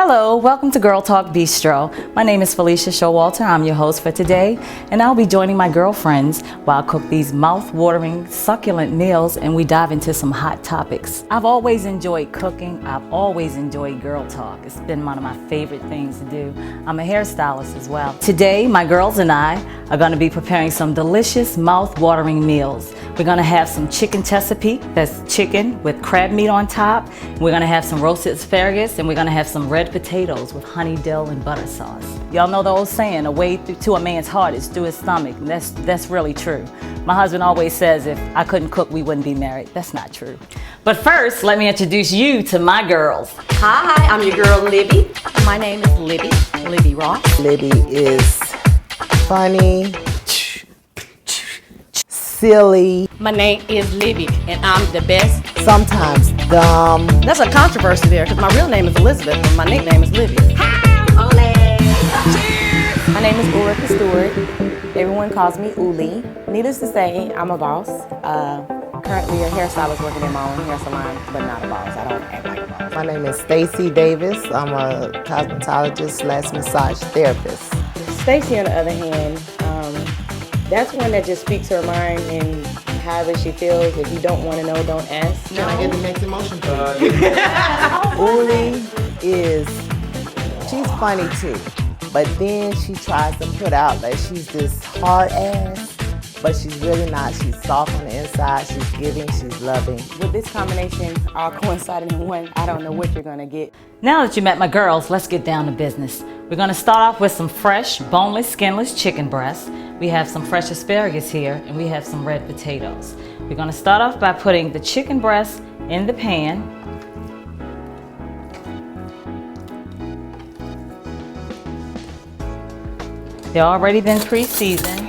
Hello, welcome to Girl Talk Bistro. My name is Felicia Showalter. I'm your host for today, and I'll be joining my girlfriends while I cook these mouth-watering, succulent meals and we dive into some hot topics. I've always enjoyed cooking. I've always enjoyed girl talk. It's been one of my favorite things to do. I'm a hairstylist as well. Today, my girls and I are going to be preparing some delicious, mouth-watering meals. We're going to have some chicken Chesapeake, that's chicken with crab meat on top. We're going to have some roasted asparagus, and we're going to have some red potatoes with honey dill and butter sauce. Y'all know the old saying, a way to a man's heart is through his stomach, and that's really true. My husband always says if I couldn't cook, we wouldn't be married. That's not true. But first, let me introduce you to my girls. Hi, I'm your girl Libby. My name is Libby Ross. Libby is funny, silly, My name is Libby, and I'm the best. sometimes dumb. That's a controversy there, because my real name is Elizabeth, and my nickname is Libby. Hi, My name is Ulrika Stewart. Everyone calls me Uli. Needless to say, I'm a boss. Currently a hairstylist working in my own hair salon, but not a boss. I don't act like a boss. My name is Stacy Davis. I'm a cosmetologist / massage therapist. Stacy, on the other hand, that's one that just speaks her mind and however she feels. If you don't want to know, don't ask. Can I get the next emotion, please? Uli she's funny too, but then she tries to put out that she's this hard ass, but she's really not. She's soft on the inside, she's giving, she's loving. With this combination all coinciding in one, I don't know what you're going to get. Now that you met my girls, let's get down to business. We're going to start off with some fresh, boneless, skinless chicken breasts. We have some fresh asparagus here, and we have some red potatoes. We're going to start off by putting the chicken breasts in the pan. They're already been pre-seasoned.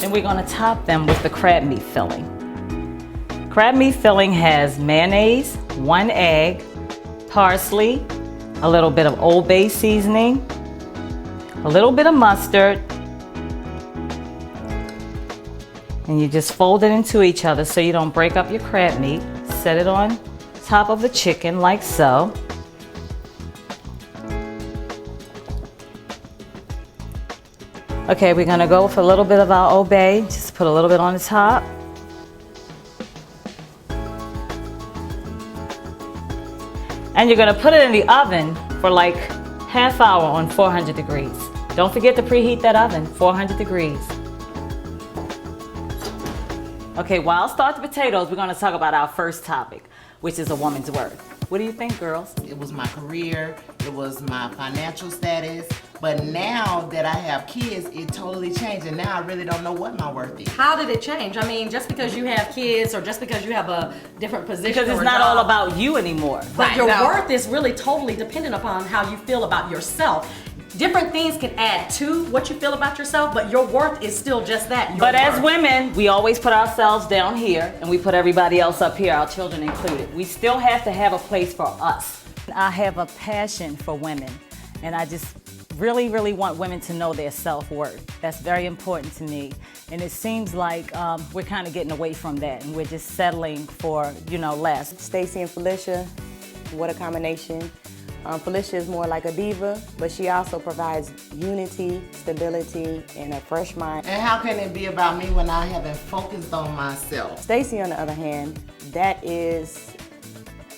Then we're going to top them with the crab meat filling. Crab meat filling has mayonnaise, 1 egg, parsley, a little bit of Old Bay seasoning, a little bit of mustard, and you just fold it into each other so you don't break up your crab meat. Set it on top of the chicken like so. Okay, we're gonna go with a little bit of our Old Bay. Just put a little bit on the top. And you're gonna put it in the oven for like half hour on 400 degrees. Don't forget to preheat that oven, 400 degrees. Okay, while I start the potatoes, we're gonna talk about our first topic, which is a woman's worth. What do you think, girls? It was my career, it was my financial status, but now that I have kids, it totally changed, and now I really don't know what my worth is. How did it change? I mean, just because you have kids or just because you have a different position Because it's or a not job, all about you anymore. but Right, your no. worth is really totally dependent upon how you feel about yourself. Different things can add to what you feel about yourself, but your worth is still just that. Your But as worth. women, we always put ourselves down here and we put everybody else up here, our children included. We still have to have a place for us. I have a passion for women, and I just really, really want women to know their self-worth. That's very important to me. And it seems like we're kind of getting away from that, and we're just settling for, less. Stacy and Felicia, what a combination. Felicia is more like a diva, but she also provides unity, stability, and a fresh mind. And how can it be about me when I haven't focused on myself? Stacy, on the other hand, that is,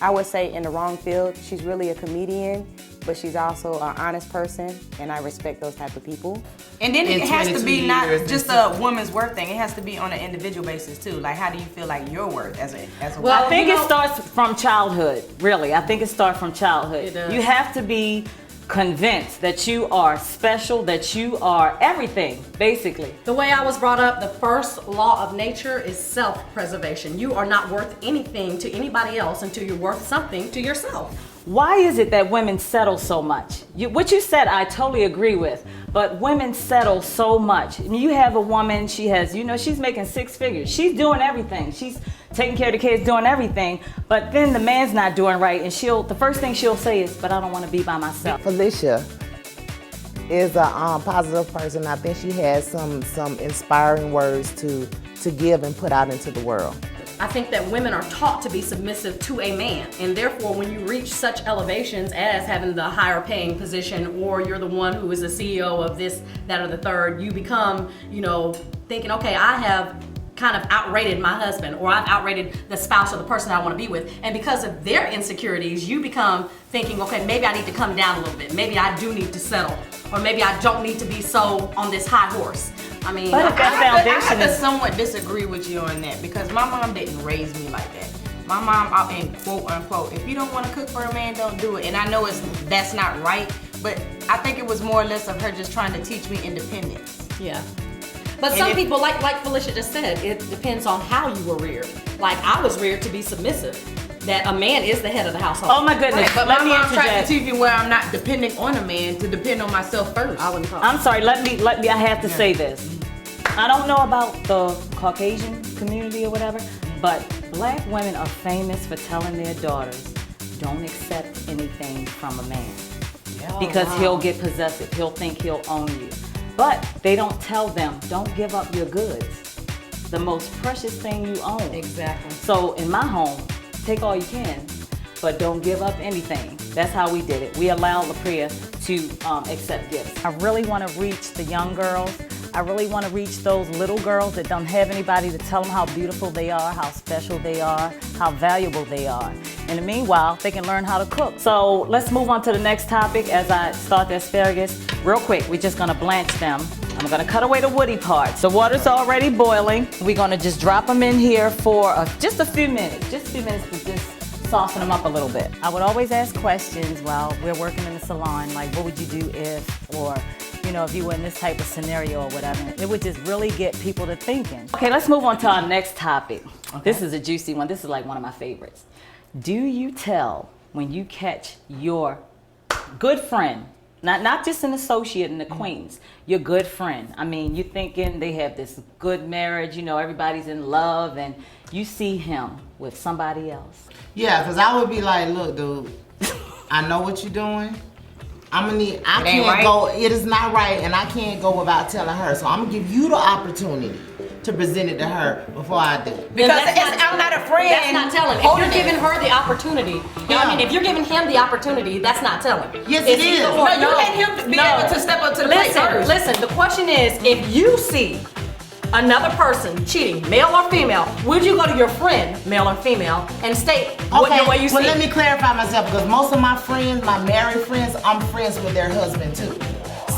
I would say, in the wrong field. She's really a comedian, but she's also an honest person, and I respect those type of people. And then In it has to 22 be not years, just this a woman's worth thing. It has to be on an individual basis too. Like, how do you feel like your worth as a Well, I think you it know- starts from childhood, really. I think it starts from childhood. It does. You have to be convinced that you are special, that you are everything, basically. The way I was brought up, the first law of nature is self-preservation. You are not worth anything to anybody else until you're worth something to yourself. Why is it that women settle so much? What you said, I totally agree with, but women settle so much. I mean, you have a woman, she has, she's making 6 figures. She's doing everything. She's taking care of the kids, doing everything, but then the man's not doing right, and the first thing she'll say is, but I don't want to be by myself. Felicia is a positive person. I think she has some inspiring words to give and put out into the world. I think that women are taught to be submissive to a man, and therefore when you reach such elevations as having the higher paying position, or you're the one who is the CEO of this, that, or the third, you become, you know, thinking, okay, I have kind of outrated my husband, or I've outrated the spouse or the person I want to be with, and because of their insecurities, you become thinking, okay, maybe I need to come down a little bit, maybe I do need to settle, or maybe I don't need to be so on this high horse. I mean, But if that I foundation have to is somewhat disagree with you on that, because my mom didn't raise me like that. My mom, out in quote unquote, if you don't want to cook for a man, don't do it. And I know that's not right, but I think it was more or less of her just trying to teach me independence. yeah. But And some if- people, like Felicia just said, it depends on how you were reared. Like, I was reared to be submissive, that a man is the head of the household. oh my goodness. Right, but let my me mom tried to interject. teach me where I'm not depending on a man, to depend on myself first. I wouldn't talk. I'm sorry, let me, I have to say this. I don't know about the Caucasian community or whatever, but black women are famous for telling their daughters, don't accept anything from a man. Because he'll get possessive, he'll think he'll own you. But they don't tell them, don't give up your goods. The most precious thing you own. Exactly. So in my home, take all you can, but don't give up anything. That's how we did it. We allowed LaPria to accept gifts. I really want to reach the young girls. I really want to reach those little girls that don't have anybody to tell them how beautiful they are, how special they are, how valuable they are. In the meanwhile, they can learn how to cook. So let's move on to the next topic as I start the asparagus. Real quick, we're just gonna blanch them. I'm gonna cut away the woody parts. The water's already boiling. We're gonna just drop them in here for just a few minutes to just soften them up a little bit. I would always ask questions while we're working in the salon, like what would you do if, or you know, if you were in this type of scenario or whatever. It would just really get people to thinking. Okay, let's move on to our next topic. Okay. This is a juicy one. This is like one of my favorites. Do you tell when you catch your good friend, not just an associate and acquaintance, your good friend? I mean, you're thinking they have this good marriage, you know, everybody's in love, and you see him with somebody else. Yeah, because I would be like, look, dude, I know what you're doing. I can't go, it is not right, and I can't go without telling her. So I'm gonna give you the opportunity to present it to her before I do. Because I'm not a friend. That's not telling. If you're giving her the opportunity, I mean, if you're giving him the opportunity, that's not telling. Yes, it is. No, you let him be able to step up to the plate first. Listen, the question is, if you see another person cheating, male or female, would you go to your friend, male or female, and state what you see? Well, let me clarify myself, because most of my friends, my married friends, I'm friends with their husband too.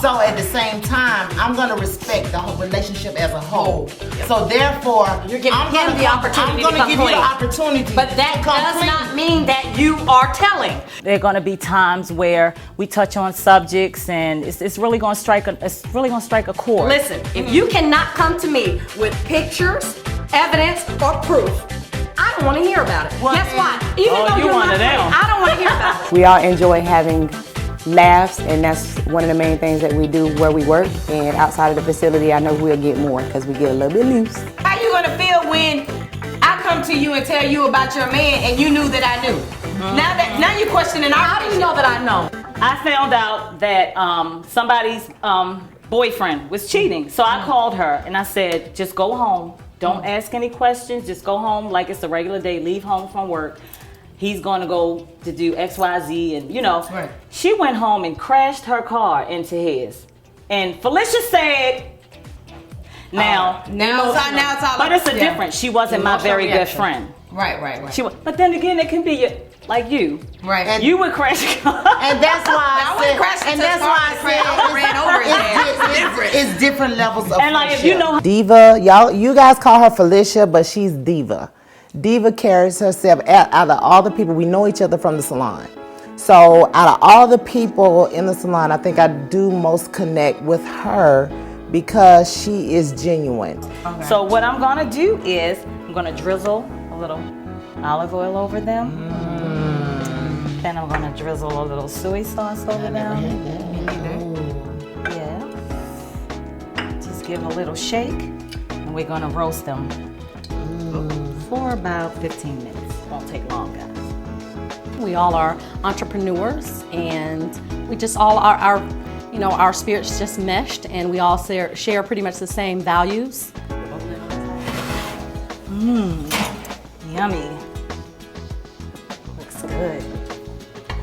So at the same time, I'm gonna respect the whole relationship as a whole. So therefore, You're giving him the opportunity to I'm gonna come give you the clean. opportunity. But that to come does clean. not mean that you are telling. There are going to be times where we touch on subjects, and it's really going to strike a chord. Listen, if you cannot come to me with pictures, evidence, or proof, I don't want to hear about it. Guess what? Even though you you're one my of friend, them. I don't want to hear about it. We all enjoy having laughs, and that's one of the main things that we do where we work. And outside of the facility, I know we'll get more because we get a little bit loose. How you gonna feel when I come to you and tell you about your man and you knew that I knew? Now you're questioning our How do you know that I know? I found out that somebody's boyfriend was cheating. So I called her and I said, just go home. Don't ask any questions. Just go home like it's a regular day. Leave home from work. He's going to go to do X, Y, Z, and you know. Right. She went home and crashed her car into his. And Felicia said, now it's all but it's a difference. She wasn't my very good friend. Right. But then again, it can be like you. Right. And You would crash a car. And that's why I wouldn't crash into his car. I ran over his ass. it's different levels of And like if you know Diva, you guys call her Felicia, but she's Diva. Diva carries herself out of all the people. We know each other from the salon. So out of all the people in the salon, I think I do most connect with her because she is genuine. Okay. So what I'm gonna do is I'm gonna drizzle a little olive oil over them. Then I'm gonna drizzle a little soy sauce over them. Yeah. Just give a little shake, and we're gonna roast them for about 15 minutes. Won't take long, guys. We all are entrepreneurs, and we just all are our spirits just meshed, and we all share pretty much the same values. Yummy. Looks good.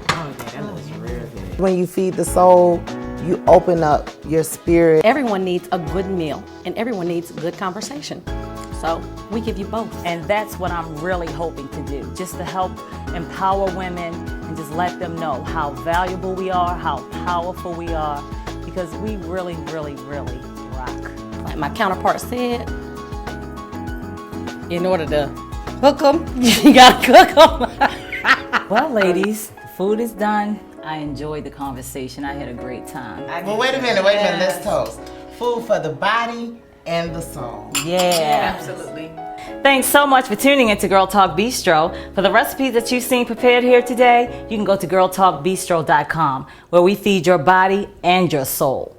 Oh, yeah, that looks real good. When you feed the soul, you open up your spirit. Everyone needs a good meal, and everyone needs good conversation. So we give you both. And that's what I'm really hoping to do, just to help empower women and just let them know how valuable we are, how powerful we are, because we really, really, really rock. Like my counterpart said, in order to hook them, you gotta cook them. Well, ladies, the food is done. I enjoyed the conversation. I had a great time. Well, wait a minute. Let's toast. Food for the body and the soul. Yeah. Absolutely. Thanks so much for tuning into Girl Talk Bistro. For the recipes that you've seen prepared here today, you can go to girltalkbistro.com, where we feed your body and your soul.